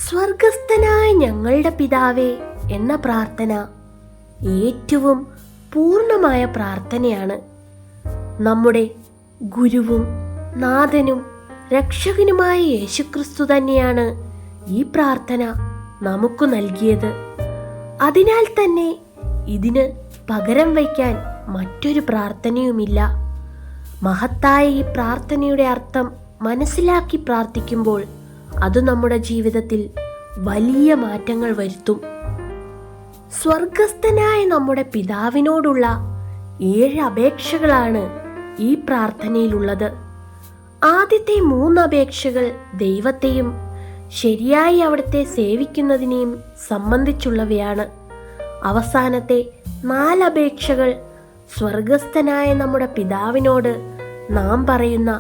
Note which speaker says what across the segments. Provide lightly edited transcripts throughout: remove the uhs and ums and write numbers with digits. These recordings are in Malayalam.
Speaker 1: സ്വർഗസ്ഥനായ ഞങ്ങളുടെ പിതാവേ എന്ന പ്രാർത്ഥന ഏറ്റവും പൂർണ്ണമായ പ്രാർത്ഥനയാണ്. നമ്മുടെ ഗുരുവും നാഥനും രക്ഷകനുമായ യേശുക്രിസ്തു തന്നെയാണ് ഈ പ്രാർത്ഥന നമുക്ക് നൽകിയത്. അതിനാൽ തന്നെ ഇതിന് പകരം വയ്ക്കാൻ മറ്റൊരു പ്രാർത്ഥനയുമില്ല. മഹത്തായ ഈ പ്രാർത്ഥനയുടെ അർത്ഥം മനസ്സിലാക്കി പ്രാർത്ഥിക്കുമ്പോൾ അത് നമ്മുടെ ജീവിതത്തിൽ വലിയ മാറ്റങ്ങൾ വരുത്തും. സ്വർഗസ്ഥനായ നമ്മുടെ പിതാവിനോടുള്ള 7 അപേക്ഷകളാണ് ഈ പ്രാർത്ഥനയിലുള്ളത്. ആദ്യത്തെ 3 അപേക്ഷകൾ ദൈവത്തെയും ശരിയായി അവിടുത്തെ സേവിക്കുന്നതിനെയും സംബന്ധിച്ചുള്ളവയാണ്. അവസാനത്തെ 4 അപേക്ഷകൾ സ്വർഗസ്ഥനായ നമ്മുടെ പിതാവിനോട് നാം പറയുന്ന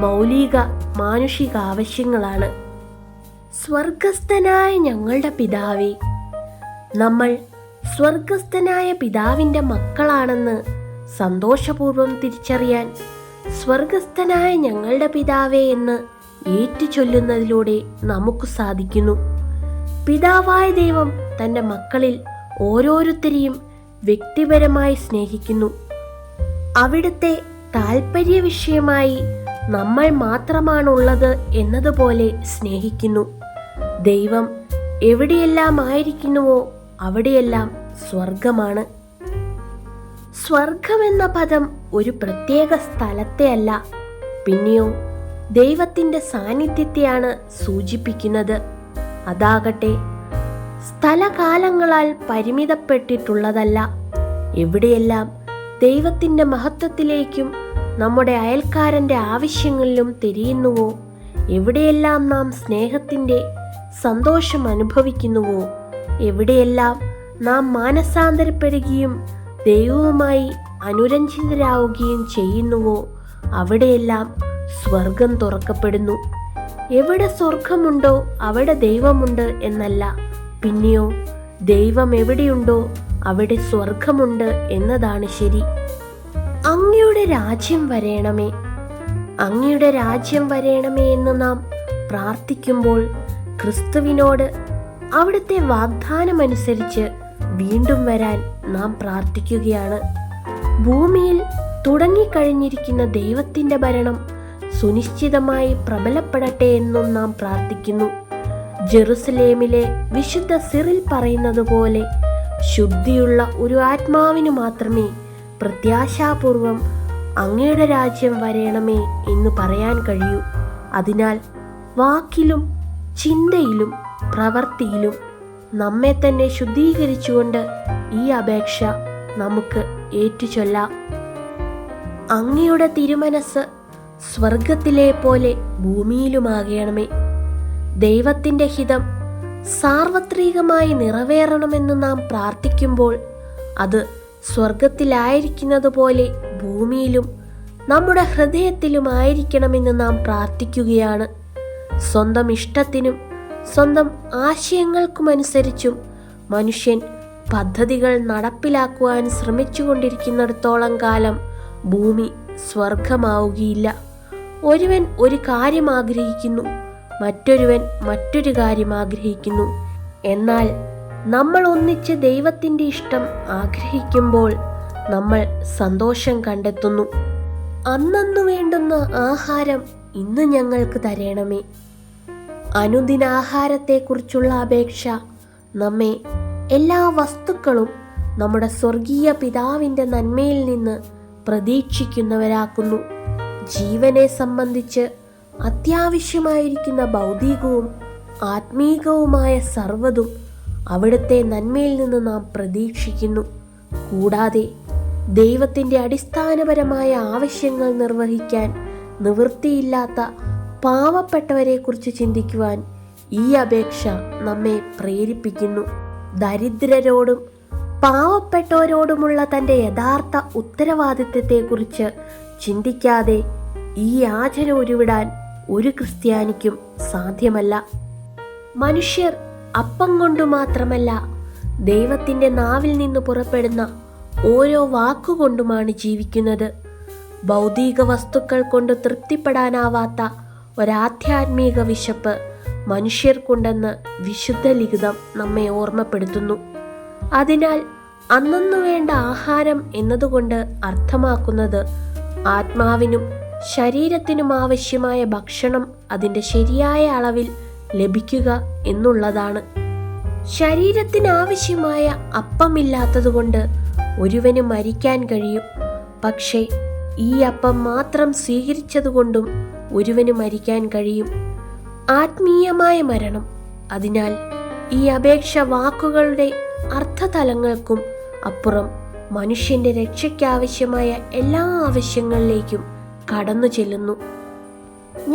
Speaker 1: മൗലിക മാനുഷിക ആവശ്യങ്ങളാണ്. സ്വർഗസ്ഥനായ ഞങ്ങളുടെ പിതാവേ, നമ്മൾ സ്വർഗസ്ഥനായ പിതാവിൻ്റെ മക്കളാണെന്ന് സന്തോഷപൂർവ്വം തിരിച്ചറിയാൻ സ്വർഗസ്ഥനായ ഞങ്ങളുടെ പിതാവേ എന്ന് ഏറ്റുചൊല്ലുന്നതിലൂടെ നമുക്ക് സാധിക്കുന്നു. പിതാവായ ദൈവം തൻ്റെ മക്കളിൽ ഓരോരുത്തരെയും വ്യക്തിപരമായി സ്നേഹിക്കുന്നു. അവിടുത്തെ താൽപര്യ വിഷയമായി നമ്മൾ മാത്രമാണുള്ളത് എന്നതുപോലെ സ്നേഹിക്കുന്നു. ദൈവം എവിടെയെല്ലാം ആയിരിക്കുന്നുവോ അവിടെയെല്ലാം സ്വർഗമാണ്. സ്വർഗമെന്ന പദം ഒരു പ്രത്യേക സ്ഥലത്തെ അല്ല, പിന്നെയോ ദൈവത്തിൻ്റെ സാന്നിധ്യത്തെയാണ് സൂചിപ്പിക്കുന്നത്. അതാകട്ടെ സ്ഥലകാലങ്ങളാൽ പരിമിതപ്പെട്ടിട്ടുള്ളതല്ല. എവിടെയെല്ലാം ദൈവത്തിൻ്റെ മഹത്വത്തിലേക്കും നമ്മുടെ അയൽക്കാരൻ്റെ ആവശ്യങ്ങളിലും തിരിയുന്നുവോ, എവിടെയെല്ലാം നാം സ്നേഹത്തിൻ്റെ സന്തോഷം അനുഭവിക്കുന്നുവോ, എവിടെയെല്ലാം നാം മാനസാന്തരപ്പെടുകയും ദൈവവുമായി അനുരഞ്ജിതരാവുകയും ചെയ്യുന്നുവോ അവിടെയെല്ലാം സ്വർഗം തുറക്കപ്പെടുന്നു. എവിടെ സ്വർഗമുണ്ടോ അവിടെ ദൈവമുണ്ട് എന്നല്ല, പിന്നെയോ ദൈവം എവിടെയുണ്ടോ അവിടെ സ്വർഗമുണ്ട് എന്നതാണ് ശരി. അങ്ങയുടെ രാജ്യം വരേണമേ, അങ്ങയുടെ രാജ്യം വരേണമേ എന്ന് നാം പ്രാർത്ഥിക്കുമ്പോൾ ക്രിസ്തുവിനോട് അവിടുത്തെ വാഗ്ദാനമനുസരിച്ച് വീണ്ടും വരാൻ നാം പ്രാർത്ഥിക്കുകയാണ്. ഭൂമിയിൽ തുടങ്ങിക്കഴിഞ്ഞിരിക്കുന്ന ദൈവത്തിൻ്റെ ഭരണം സുനിശ്ചിതമായി പ്രബലപ്പെടട്ടെ എന്നും നാം പ്രാർത്ഥിക്കുന്നു. ജെറുസലേമിലെ വിശുദ്ധ സിറിൽ പറയുന്നത് പോലെ ശുദ്ധിയുള്ള ഒരു ആത്മാവിന് മാത്രമേ പ്രത്യാശാപൂർവം അങ്ങയുടെ രാജ്യം വരേണമേ എന്ന് പറയാൻ കഴിയൂ. അതിനാൽ വാക്കിലും ചിന്തയിലും പ്രവൃത്തിയിലും നമ്മെ തന്നെ ശുദ്ധീകരിച്ചുകൊണ്ട് ഈ അപേക്ഷ നമുക്ക് ഏറ്റുചൊല്ലാം. അങ്ങയുടെ തിരുമനസ് സ്വർഗത്തിലെ പോലെ ഭൂമിയിലുമാകണമേ. ദൈവത്തിൻ്റെ ഹിതം സാർവത്രികമായി നിറവേറണമെന്ന് നാം പ്രാർത്ഥിക്കുമ്പോൾ അത് സ്വർഗത്തിലായിരിക്കുന്നത് പോലെ ഭൂമിയിലും നമ്മുടെ ഹൃദയത്തിലുമായിരിക്കണമെന്ന് നാം പ്രാർത്ഥിക്കുകയാണ്. സ്വന്തം ഇഷ്ടത്തിനും സ്വന്തം ആശയങ്ങൾക്കുമനുസരിച്ചും മനുഷ്യൻ പദ്ധതികൾ നടപ്പിലാക്കുവാൻ ശ്രമിച്ചുകൊണ്ടിരിക്കുന്നിടത്തോളം കാലം ഭൂമി സ്വർഗമാവുകയില്ല. ഒരുവൻ ഒരു കാര്യം ആഗ്രഹിക്കുന്നു, മറ്റൊരുവൻ മറ്റൊരു കാര്യം ആഗ്രഹിക്കുന്നു. എന്നാൽ നമ്മൾ ഒന്നിച്ച് ദൈവത്തിൻ്റെ ഇഷ്ടം ആഗ്രഹിക്കുമ്പോൾ നമ്മൾ സന്തോഷം കണ്ടെത്തുന്നു. അന്നന്നു വേണ്ടുന്ന ആഹാരം ഇന്ന് ഞങ്ങൾക്ക് തരണമേ. അനുദിനാഹാരത്തെക്കുറിച്ചുള്ള അപേക്ഷ നമ്മെ എല്ലാ വസ്തുക്കളും നമ്മുടെ സ്വർഗീയ പിതാവിൻ്റെ നന്മയിൽ നിന്ന് പ്രതീക്ഷിക്കുന്നവരാക്കുന്നു. ജീവനെ സംബന്ധിച്ച് അത്യാവശ്യമായിരിക്കുന്ന ഭൗതികവും ആത്മീകവുമായ സർവ്വതും അവിടുത്തെ നന്മയിൽ നിന്ന് നാം പ്രതീക്ഷിക്കുന്നു. കൂടാതെ ദൈവത്തിൻ്റെ അടിസ്ഥാനപരമായ ആവശ്യങ്ങൾ നിർവഹിക്കാൻ നിവൃത്തിയില്ലാത്ത പാവപ്പെട്ടവരെക്കുറിച്ച് ചിന്തിക്കുവാൻ ഈ അപേക്ഷ നമ്മെ പ്രേരിപ്പിക്കുന്നു. ദരിദ്രരോടും പാവപ്പെട്ടവരോടുമുള്ള തൻ്റെ യഥാർത്ഥ ഉത്തരവാദിത്വത്തെക്കുറിച്ച് ചിന്തിക്കാതെ ഈ യാചന ഉരുവിടാൻ ഒരു ക്രിസ്ത്യാനിക്കും സാധ്യമല്ല. മനുഷ്യർ അപ്പം കൊണ്ടു മാത്രമല്ല, ദൈവത്തിൻ്റെ നാവിൽ നിന്ന് പുറപ്പെടുന്ന ഓരോ വാക്കുകൊണ്ടുമാണ് ജീവിക്കുന്നത്. ഭൗതിക വസ്തുക്കൾ കൊണ്ട് തൃപ്തിപ്പെടാനാവാത്ത ഒരാധ്യാത്മിക വിശപ്പ് മനുഷ്യർക്കുണ്ടെന്ന് വിശുദ്ധ ലിഖിതം നമ്മെ ഓർമ്മപ്പെടുത്തുന്നു. അതിനാൽ അന്നന്നു വേണ്ട ആഹാരം എന്നതുകൊണ്ട് അർത്ഥമാക്കുന്നത് ആത്മാവിനും ശരീരത്തിനും ആവശ്യമായ ഭക്ഷണം അതിൻ്റെ ശരിയായ അളവിൽ ലഭിക്കുക എന്നുള്ളതാണ്. ശരീരത്തിന് ആവശ്യമായ അപ്പമില്ലാത്തതുകൊണ്ട് ഒരുവന് മരിക്കാൻ കഴിയും. പക്ഷേ ഈ അപ്പം മാത്രം സ്വീകരിച്ചതുകൊണ്ടും ഒരുവന് മരിക്കാൻ കഴിയും, ആത്മീയമായ മരണം. അതിനാൽ ഈ അപേക്ഷ വാക്കുകളുടെ അർത്ഥതലങ്ങൾക്കും അപ്പുറം മനുഷ്യന്റെ രക്ഷയ്ക്കാവശ്യമായ എല്ലാ ആവശ്യങ്ങളിലേക്കും കടന്നു ചെല്ലുന്നു.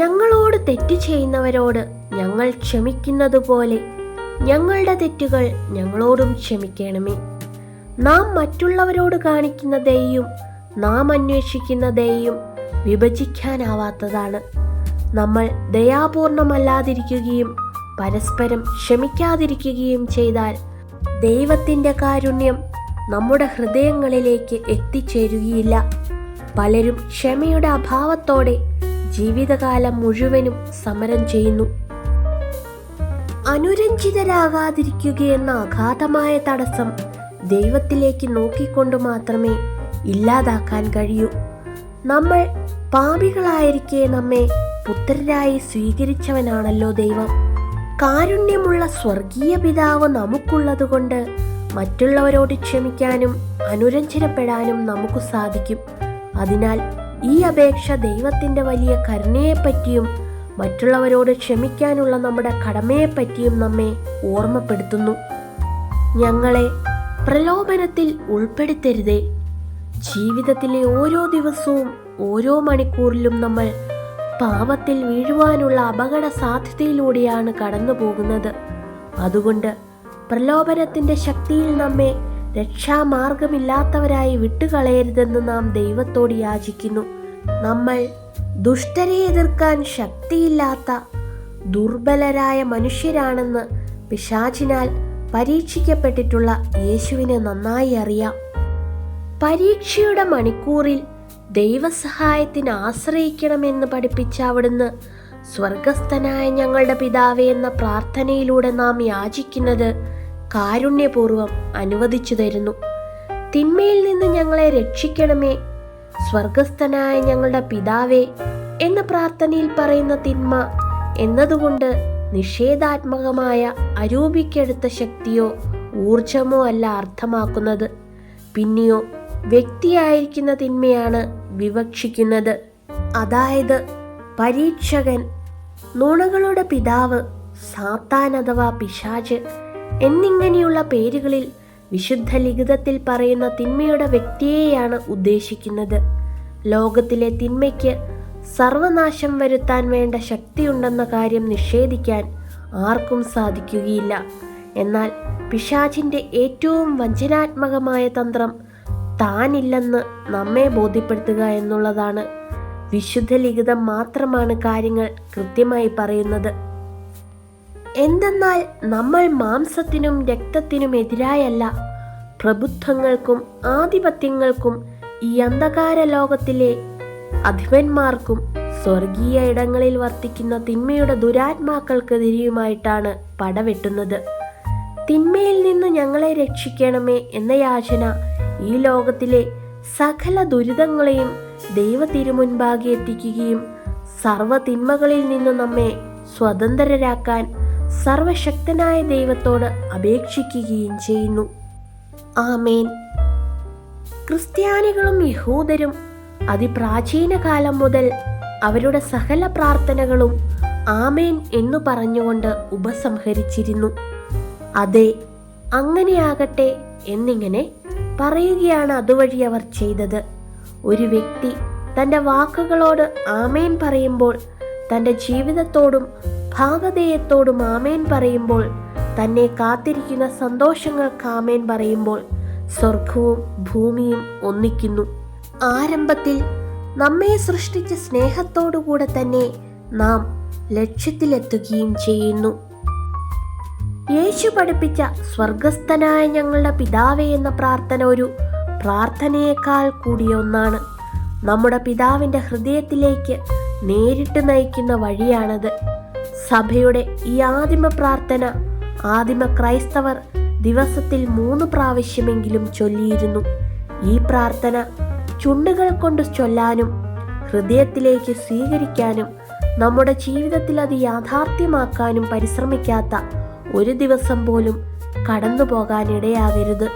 Speaker 1: ഞങ്ങളോട് തെറ്റ് ചെയ്യുന്നവരോട് ഞങ്ങൾ ക്ഷമിക്കുന്നത് പോലെ ഞങ്ങളുടെ തെറ്റുകൾ ഞങ്ങളോടും ക്ഷമിക്കണമേ. നാം മറ്റുള്ളവരോട് കാണിക്കുന്ന ദയയും നാം അന്വേഷിക്കുന്ന ദയയും വിഭജിക്കാനാവാത്തതാണ്. നമ്മൾ ദയാപൂർണമല്ലാതിരിക്കുകയും പരസ്പരം ക്ഷമിക്കാതിരിക്കുകയും ചെയ്താൽ ദൈവത്തിൻ്റെ കാരുണ്യം നമ്മുടെ ഹൃദയങ്ങളിലേക്ക് എത്തിച്ചേരുകയില്ല. പലരും ക്ഷമയുടെ അഭാവത്തോടെ ജീവിതകാലം മുഴുവനും സമരം ചെയ്യുന്നു. അനുരഞ്ജിതരാകാതിരിക്കുകയെന്ന അഗാധമായ തടസ്സം ദൈവത്തിലേക്ക് നോക്കിക്കൊണ്ട് മാത്രമേ ഇല്ലാതാക്കാൻ കഴിയൂ. നമ്മൾ പാപികളായിരിക്കെ നമ്മെ പുത്രരായി സ്വീകരിച്ചവനാണല്ലോ ദൈവം. കാരുണ്യമുള്ള സ്വർഗീയ പിതാവ് നമുക്കുള്ളതുകൊണ്ട് മറ്റുള്ളവരോട് ക്ഷമിക്കാനും അനുരഞ്ജനപ്പെടാനും നമുക്ക് സാധിക്കും. അതിനാൽ ഈ അപേക്ഷ ദൈവത്തിൻ്റെ വലിയ കരുണയെപ്പറ്റിയും മറ്റുള്ളവരോട് ക്ഷമിക്കാനുള്ള നമ്മുടെ കടമയെപ്പറ്റിയും നമ്മെ ഓർമ്മപ്പെടുത്തുന്നു. ഞങ്ങളെ പ്രലോഭനത്തിൽ ഉൾപ്പെടുത്തരുതേ. ജീവിതത്തിലെ ഓരോ ദിവസവും ഓരോ മണിക്കൂറിലും നമ്മൾ പാപത്തിൽ വീഴുവാനുള്ള അപകട സാധ്യതയിലൂടെയാണ് കടന്നു പോകുന്നത്. അതുകൊണ്ട് പ്രലോഭനത്തിൻ്റെ ശക്തിയിൽ നമ്മെ രക്ഷാമാർഗമില്ലാത്തവരായി വിട്ടുകളയരുതെന്ന് നാം ദൈവത്തോട് യാചിക്കുന്നു. നമ്മൾ ദുഷ്ടരെ എതിർക്കാൻ ശക്തിയില്ലാത്ത ദുർബലരായ മനുഷ്യരാണെന്ന് പിശാചിനാൽ പരീക്ഷിക്കപ്പെട്ടിട്ടുള്ള യേശുവിനെ നന്നായി അറിയാം. പരീക്ഷയുടെ മണിക്കൂറിൽ ദൈവസഹായത്തിന് ആശ്രയിക്കണമെന്ന് പഠിപ്പിച്ച അവിടുന്ന് സ്വർഗസ്ഥനായ ഞങ്ങളുടെ പിതാവേ എന്ന പ്രാർത്ഥനയിലൂടെ നാം യാചിക്കുന്നത് കാരുണ്യപൂർവ്വം അനുവദിച്ചു തരുന്നു. തിന്മയിൽ നിന്ന് ഞങ്ങളെ രക്ഷിക്കണമേ. സ്വർഗസ്ഥനായ ഞങ്ങളുടെ പിതാവേ എന്ന പ്രാർത്ഥനയിൽ പറയുന്ന തിന്മ എന്നതുകൊണ്ട് നിഷേധാത്മകമായ അരൂപിക്കെടുത്ത ശക്തിയോ ഊർജമോ അല്ല അർത്ഥമാക്കുന്നത്. പിന്നെയോ വ്യക്തിയായിരിക്കുന്ന തിന്മയാണ് വിവക്ഷിക്കുന്നത്. അതായത് പരീക്ഷകൻ, നുണകളുടെ പിതാവ്, സാത്താൻ അഥവാ പിശാച് എന്നിങ്ങനെയുള്ള പേരുകളിൽ വിശുദ്ധ ലിഖിതത്തിൽ പറയുന്ന തിന്മയുടെ വ്യക്തിയെയാണ് ഉദ്ദേശിക്കുന്നത്. ലോകത്തിലെ തിന്മയ്ക്ക് സർവനാശം വരുത്താൻ വേണ്ട ശക്തിയുണ്ടെന്ന കാര്യം നിഷേധിക്കാൻ ആർക്കും സാധിക്കുകയില്ല. എന്നാൽ പിശാചിൻ്റെ ഏറ്റവും വഞ്ചനാത്മകമായ തന്ത്രം താനില്ലെന്ന് നമ്മെ ബോധ്യപ്പെടുത്തുക എന്നുള്ളതാണ്. വിശുദ്ധ ലിഖിതം മാത്രമാണ് കാര്യങ്ങൾ കൃത്യമായി പറയുന്നത്. എന്തെന്നാൽ നമ്മൾ മാംസത്തിനും രക്തത്തിനും എതിരായല്ല, പ്രഭുത്വങ്ങൾക്കും ആധിപത്യങ്ങൾക്കും ഈ അന്ധകാര ലോകത്തിലെ അധിപന്മാർക്കും സ്വർഗീയ ഇടങ്ങളിൽ വർത്തിക്കുന്ന തിന്മയുടെ ദുരാത്മാക്കൾക്കെതിരെയുമായിട്ടാണ് പടവെട്ടുന്നത്. തിന്മയിൽ നിന്ന് ഞങ്ങളെ രക്ഷിക്കണമേ എന്ന യാചന ഈ ലോകത്തിലെ സകല ദുരിതങ്ങളെയും ദൈവ തിരുമുൻപാകെ എത്തിക്കുകയും സർവ്വ തിന്മകളിൽ നിന്ന് നമ്മെ സ്വതന്ത്രരാക്കാൻ സർവശക്തനായ ദൈവത്തോട് അപേക്ഷിക്കുകയും ചെയ്യുന്നു. ആമേൻ. ക്രിസ്ത്യാനികളും യഹൂദരും അതിപ്രാചീന കാലം മുതൽ അവരുടെ സകല പ്രാർത്ഥനകളും ആമേൻ എന്നു പറഞ്ഞുകൊണ്ട് ഉപസംഹരിച്ചിരുന്നു. അതെ, അങ്ങനെയാകട്ടെ എന്നിങ്ങനെ പറയുകയാണ് അതുവഴി അവർ ചെയ്തത്. ഒരു വ്യക്തി തൻ്റെ വാക്കുകളോട് ആമേൻ പറയുമ്പോൾ, തൻ്റെ ജീവിതത്തോടും ഭാഗധേയത്തോടും ആമേൻ പറയുമ്പോൾ, തന്നെ കാത്തിരിക്കുന്ന സന്തോഷങ്ങൾക്ക് ആമേൻ പറയുമ്പോൾ സ്വർഗവും ഭൂമിയും ഒന്നിക്കുന്നു. ആരംഭത്തിൽ നമ്മെ സൃഷ്ടിച്ച സ്നേഹത്തോടുകൂടെ തന്നെ നാം ലക്ഷ്യത്തിലെത്തുകയും ചെയ്യുന്നു. യേശു പഠിപ്പിച്ച സ്വർഗസ്ഥനായ ഞങ്ങളുടെ പിതാവേ എന്ന പ്രാർത്ഥന ഒരു പ്രാർത്ഥനയേക്കാൾ കൂടിയ ഒന്നാണ്. നമ്മുടെ പിതാവിൻ്റെ ഹൃദയത്തിലേക്ക് നേരിട്ട് നയിക്കുന്ന വഴിയാണത്. സഭയുടെ ഈ ആദിമ പ്രാർത്ഥന ആദിമ ക്രൈസ്തവർ ദിവസത്തിൽ 3 പ്രാവശ്യമെങ്കിലും ചൊല്ലിയിരുന്നു. ഈ പ്രാർത്ഥന ചുണ്ടുകൾ കൊണ്ട് ചൊല്ലാനും ഹൃദയത്തിലേക്ക് സ്വീകരിക്കാനും നമ്മുടെ ജീവിതത്തിൽ അത് യാഥാർത്ഥ്യമാക്കാനും പരിശ്രമിക്കാത്ത ഒരു ദിവസം പോലും കടന്നു പോകാനിടയാകരുത്.